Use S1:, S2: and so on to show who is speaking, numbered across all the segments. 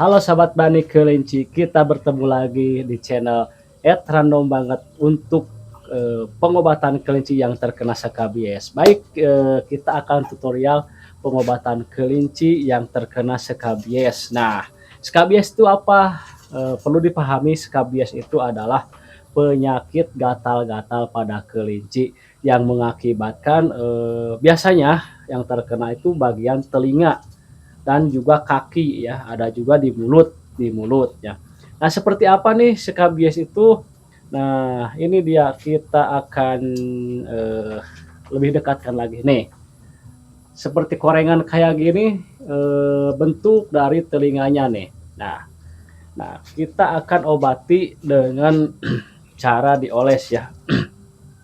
S1: Halo sahabat Bani Kelinci, kita bertemu lagi di channel @random banget untuk pengobatan kelinci yang terkena sekabies. Baik, kita akan tutorial pengobatan kelinci yang terkena sekabies. Nah, sekabies itu apa? Perlu dipahami, sekabies itu adalah penyakit gatal-gatal pada kelinci yang mengakibatkan biasanya yang terkena itu bagian telinga dan juga kaki ya, ada juga di mulut ya. Nah, seperti apa nih sekabies itu? Nah, ini dia kita akan lebih dekatkan lagi nih. Seperti korengan kayak gini bentuk dari telinganya nih. Nah, kita akan obati dengan cara dioles ya.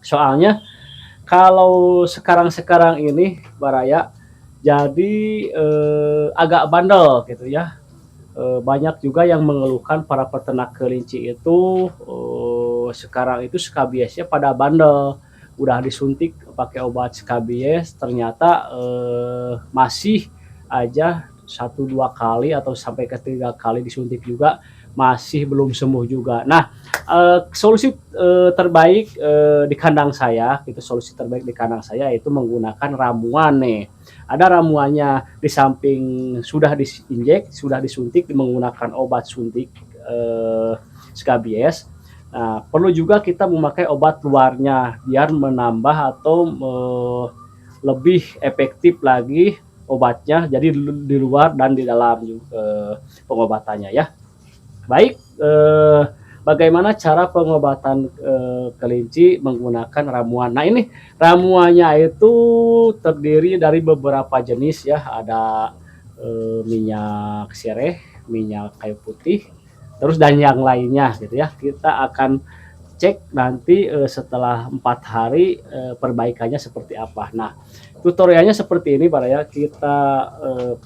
S1: Soalnya kalau sekarang-sekarang ini Baraya jadi agak bandel gitu ya. Banyak juga yang mengeluhkan para peternak kelinci itu sekarang itu skabiesnya pada bandel, udah disuntik pakai obat skabies ternyata masih aja satu dua kali atau sampai ke 3 kali disuntik juga masih belum sembuh juga. Nah, solusi terbaik di kandang saya, itu solusi terbaik di kandang saya itu menggunakan ramuan nih. Ada ramuannya, di samping sudah diinjek, sudah disuntik menggunakan obat suntik skabies. Nah, perlu juga kita memakai obat luarnya biar menambah atau lebih efektif lagi obatnya. Jadi di luar dan di dalam pengobatannya ya. Baik, bagaimana cara pengobatan kelinci menggunakan ramuan. Nah, ini ramuannya itu terdiri dari beberapa jenis ya, ada minyak sirih, minyak kayu putih, terus dan yang lainnya gitu ya. Kita akan cek nanti setelah 4 hari perbaikannya seperti apa. Nah, tutorialnya seperti ini Pak ya, kita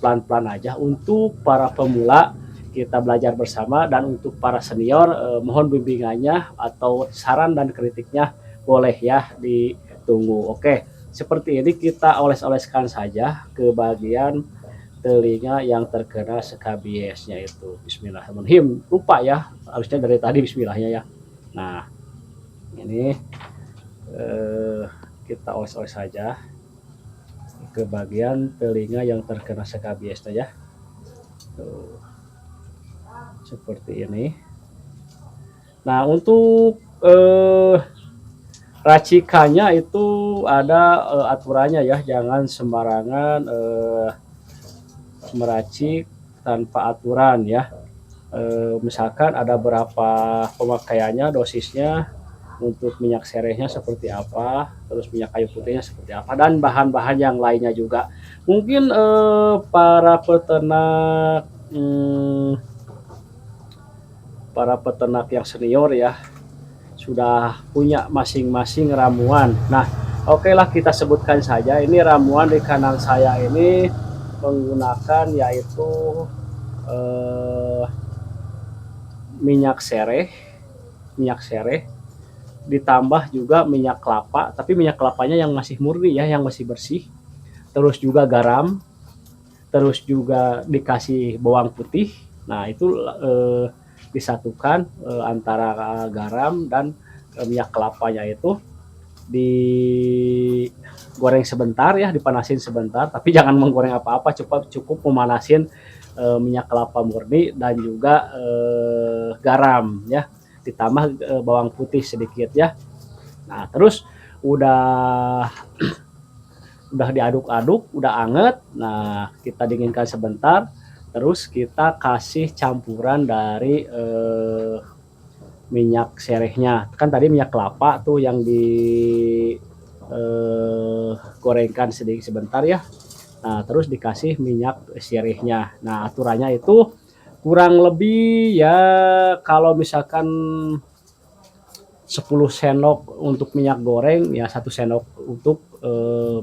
S1: pelan-pelan aja. Untuk para pemula kita belajar bersama, dan untuk para senior mohon bimbingannya atau saran dan kritiknya boleh ya ditunggu. Oke, seperti ini kita oles-oleskan saja ke bagian telinga yang terkena sekabiesnya itu. Bismillahirrahmanirrahim. Lupa ya, harusnya dari tadi bismillahnya ya. Nah, ini eh, kita oles-oles saja ke bagian telinga yang terkena sekabiesnya ya. Tuh, seperti ini. Nah, untuk racikannya itu ada aturannya ya, jangan sembarangan meracik tanpa aturan ya. Misalkan ada berapa pemakaiannya, dosisnya, untuk minyak serehnya seperti apa, terus minyak kayu putihnya seperti apa, dan bahan-bahan yang lainnya juga. Mungkin para peternak yang senior ya sudah punya masing-masing ramuan. Nah, oke lah kita sebutkan saja. Ini ramuan di kanan saya ini menggunakan yaitu eh, minyak sereh ditambah juga minyak kelapa, tapi minyak kelapanya yang masih murni ya, yang masih bersih. Terus juga garam, terus juga dikasih bawang putih. Nah, itu disatukan antara garam dan minyak kelapanya itu digoreng sebentar ya, dipanasin sebentar, tapi jangan menggoreng apa-apa, cukup memanasin minyak kelapa murni dan juga garam ya, ditambah bawang putih sedikit ya. Nah, terus udah diaduk-aduk, udah anget. Nah, kita dinginkan sebentar, terus kita kasih campuran dari minyak serehnya. Kan tadi minyak kelapa tuh yang di gorengkan sedikit sebentar ya. Nah, terus dikasih minyak serehnya. Nah, aturannya itu kurang lebih ya, kalau misalkan 10 sendok untuk minyak goreng ya, 1 sendok untuk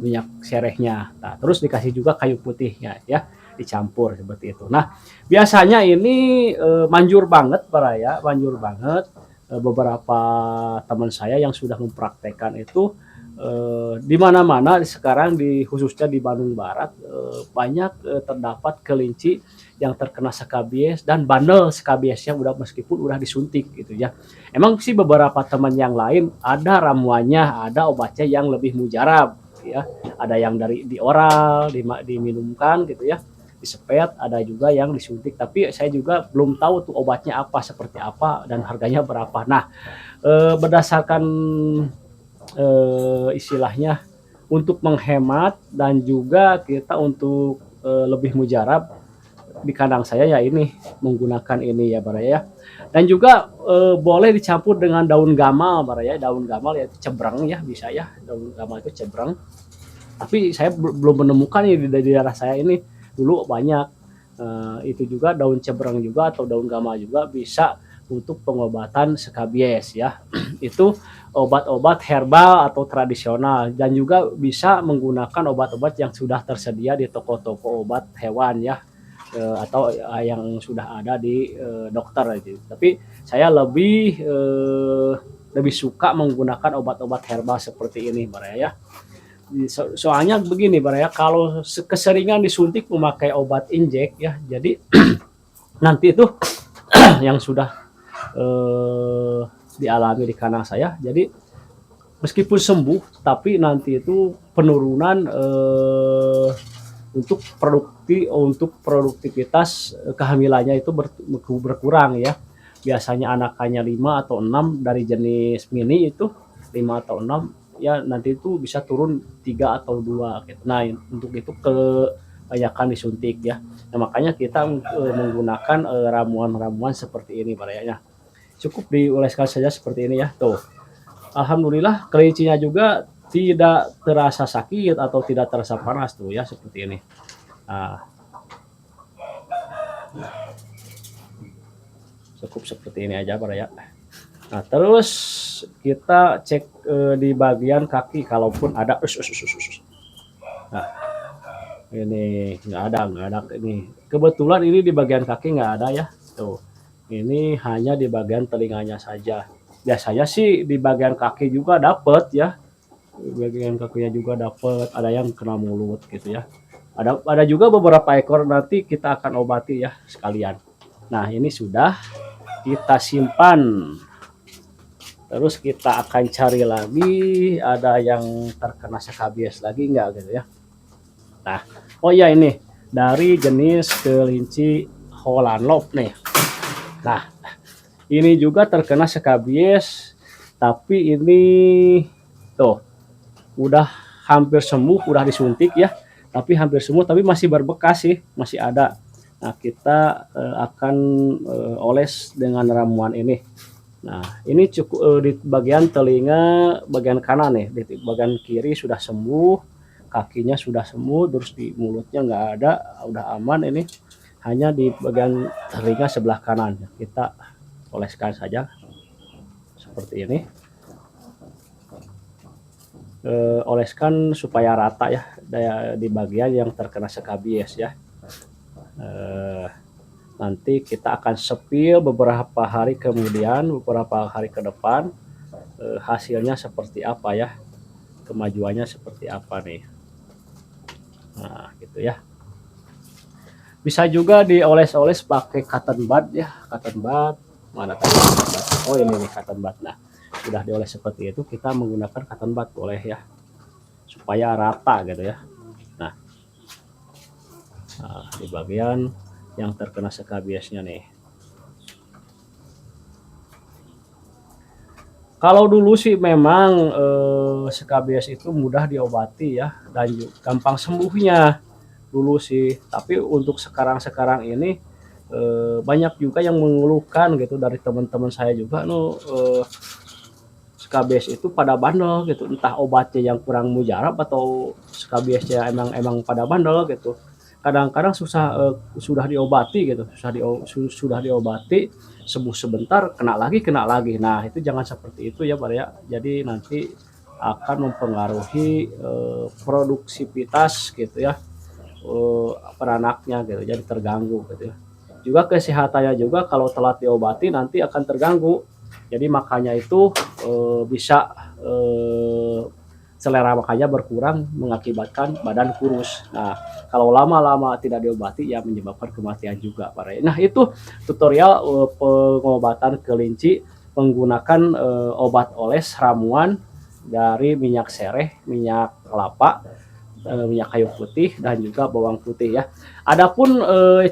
S1: minyak serehnya. Nah, terus dikasih juga kayu putihnya ya, dicampur seperti itu. Nah, biasanya ini manjur banget para ya, manjur banget. Beberapa teman saya yang sudah mempraktekkan itu Di mana-mana sekarang khususnya di Bandung Barat, banyak, terdapat kelinci yang terkena skabies dan bandel skabiesnya udah meskipun udah disuntik gitu ya. Emang sih beberapa teman yang lain ada ramuannya, ada obatnya yang lebih mujarab ya. Ada yang di oral, diminumkan gitu ya, disepet, ada juga yang disuntik. Tapi saya juga belum tahu tuh obatnya apa, seperti apa, dan harganya berapa. Nah, berdasarkan istilahnya untuk menghemat dan juga kita untuk lebih mujarab di kandang saya ya ini menggunakan ini ya Baraya ya. Dan juga boleh dicampur dengan daun gamal Baraya, daun gamal yaitu cebrang ya bisa ya, daun gamal itu cebrang. Tapi saya belum menemukan ya di daerah saya ini dulu banyak. Itu juga daun cebrang juga atau daun gamal juga bisa untuk pengobatan skabies ya. Itu obat-obat herbal atau tradisional dan juga bisa menggunakan obat-obat yang sudah tersedia di toko-toko obat hewan ya, atau yang sudah ada di dokter gitu. Tapi saya lebih suka menggunakan obat-obat herbal seperti ini Baraya ya. Soalnya begini Baraya, kalau keseringan disuntik memakai obat injek ya, jadi nanti itu yang sudah eh, dialami di kandang saya. Jadi meskipun sembuh, tapi nanti itu penurunan untuk produktivitas kehamilannya itu berkurang ya. Biasanya anakannya 5 atau 6 dari jenis mini itu 5 atau 6 ya nanti itu bisa turun 3 atau 2 gitu. Nah, untuk itu kebanyakan disuntik ya. Nah, makanya kita menggunakan ramuan-ramuan seperti ini barayanya. Cukup dioleskan saja seperti ini ya. Tuh. Alhamdulillah kelincinya juga tidak terasa sakit atau tidak terasa panas tuh ya seperti ini. Nah, cukup seperti ini aja Pak ya. Nah, terus kita cek di bagian kaki kalaupun ada Nah, ini nggak ada ini. Kebetulan ini di bagian kaki nggak ada ya. Tuh. Ini hanya di bagian telinganya saja. Biasanya sih di bagian kaki juga dapat ya. Bagian kakinya juga dapat, ada yang kena mulut gitu ya. Ada juga beberapa ekor nanti kita akan obati ya sekalian. Nah, ini sudah kita simpan. Terus kita akan cari lagi ada yang terkena skabies lagi enggak gitu ya. Nah, oh iya ini dari jenis kelinci Holland Lop nih. Nah, ini juga terkena skabies tapi ini tuh udah hampir sembuh, udah disuntik ya. Tapi hampir sembuh tapi masih berbekas sih, masih ada. Nah, kita akan oles dengan ramuan ini. Nah, ini cukup di bagian telinga bagian kanan nih, di bagian kiri sudah sembuh, kakinya sudah sembuh, terus di mulutnya nggak ada, udah aman ini. Hanya di bagian telinga sebelah kanan. Kita oleskan saja seperti ini. Oleskan supaya rata ya di bagian yang terkena skabies ya. Nanti kita akan sepil beberapa hari kemudian, beberapa hari ke depan, hasilnya seperti apa ya, kemajuannya seperti apa nih. Nah, gitu ya. Bisa juga dioles-oles pakai cotton bud ya, cotton bud. Mana tadi? Oh, ini nih cotton bud. Nah, sudah dioles seperti itu, kita menggunakan cotton bud boleh ya, supaya rata gitu ya. Nah, di bagian yang terkena skabiesnya nih. Kalau dulu sih memang skabies itu mudah diobati ya dan gampang sembuhnya dulu sih. Tapi untuk sekarang ini banyak juga yang mengeluhkan gitu dari teman-teman saya juga skabies itu pada bandel gitu, entah obatnya yang kurang mujarab atau skabiesnya emang pada bandel gitu. Kadang-kadang sudah diobati gitu, sudah diobati sembuh sebentar kena lagi. Nah, itu jangan seperti itu ya Pak ya. Jadi nanti akan mempengaruhi produksivitas gitu ya, peranaknya gitu, jadi terganggu gitu ya. Juga kesehatannya juga kalau telat diobati nanti akan terganggu. Jadi makanya itu bisa selera makannya berkurang mengakibatkan badan kurus. Nah, kalau lama-lama tidak diobati ya menyebabkan kematian juga, Pak Ray. Nah, itu tutorial pengobatan kelinci menggunakan obat oles ramuan dari minyak sereh, minyak kelapa, minyak kayu putih dan juga bawang putih ya. Adapun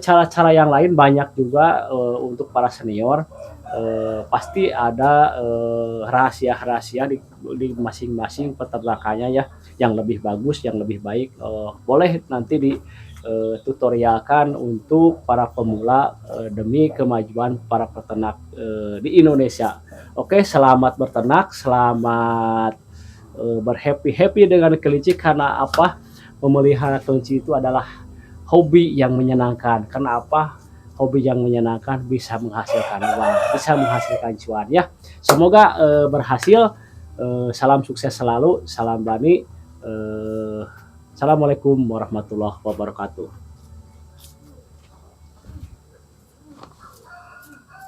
S1: cara-cara yang lain banyak juga untuk para senior. Pasti ada rahasia-rahasia di masing-masing peternakannya ya, yang lebih bagus, yang lebih baik. Boleh nanti di tutorialkan untuk para pemula demi kemajuan para peternak di Indonesia. Oke, selamat berternak, selamat berhappy-happy dengan kelinci karena apa? Memelihara kelinci itu adalah hobi yang menyenangkan. Karena apa? Hobi yang menyenangkan bisa menghasilkan uang, bisa menghasilkan cuan ya. Semoga berhasil. Salam sukses selalu, salam Bani. Assalamualaikum warahmatullahi wabarakatuh.